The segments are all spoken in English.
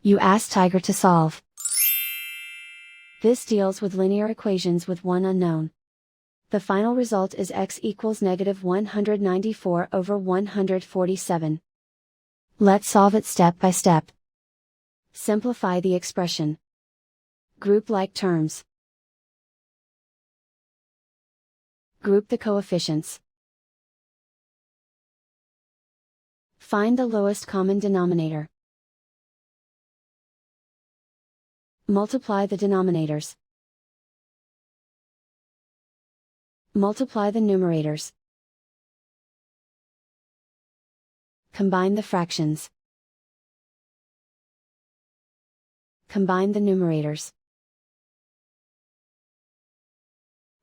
You ask Tiger to solve. This deals with linear equations with one unknown. The final result is x equals -194/147. Let's solve it step by step. Simplify the expression. Group like terms. Group the coefficients. Find the lowest common denominator. Multiply the denominators. Multiply the numerators. Combine the fractions. Combine the numerators.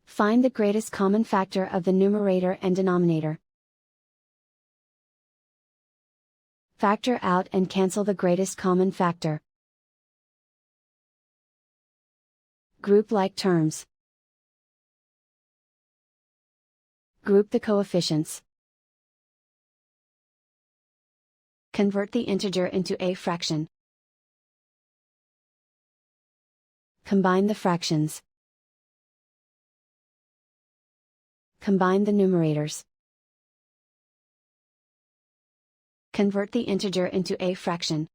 Find the greatest common factor of the numerator and denominator. Factor out and cancel the greatest common factor. Group like terms. Group the coefficients. Convert the integer into a fraction. Combine the fractions. Combine the numerators. Convert the integer into a fraction.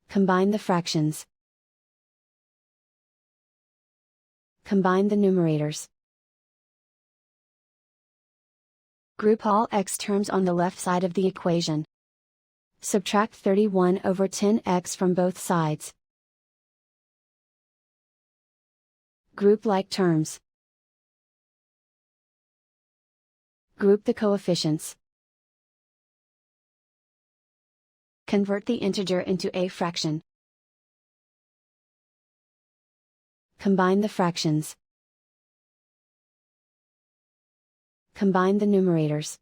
Combine the fractions. Combine the numerators. Group all x terms on the left side of the equation. Subtract 31/10x from both sides. Group like terms. Group the coefficients. Convert the integer into a fraction. Combine the fractions. Combine the numerators.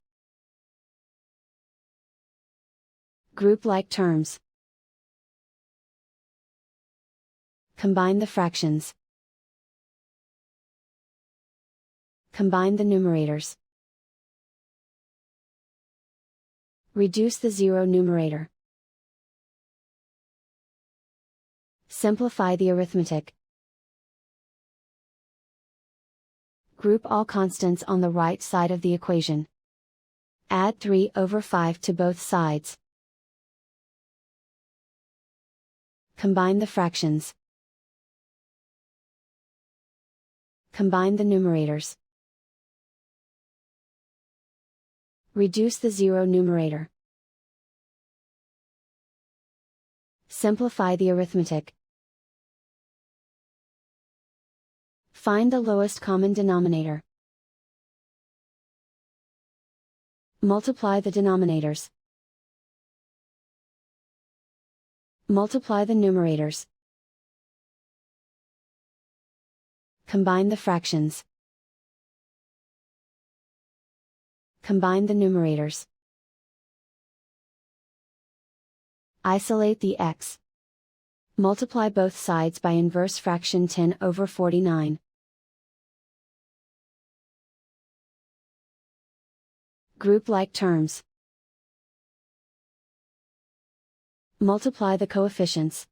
Group like terms. Combine the fractions. Combine the numerators. Reduce the zero numerator. Simplify the arithmetic. Group all constants on the right side of the equation. Add 3/5 to both sides. Combine the fractions. Combine the numerators. Reduce the zero numerator. Simplify the arithmetic. Find the lowest common denominator. Multiply the denominators. Multiply the numerators. Combine the fractions. Combine the numerators. Isolate the x. Multiply both sides by inverse fraction 10/49. Group like terms. Multiply the coefficients.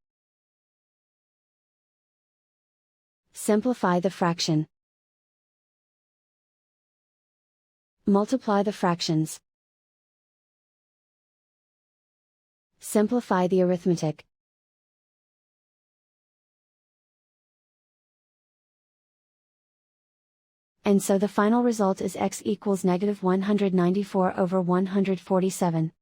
Simplify the fraction. Multiply the fractions. Simplify the arithmetic. And so the final result is x equals -194/147.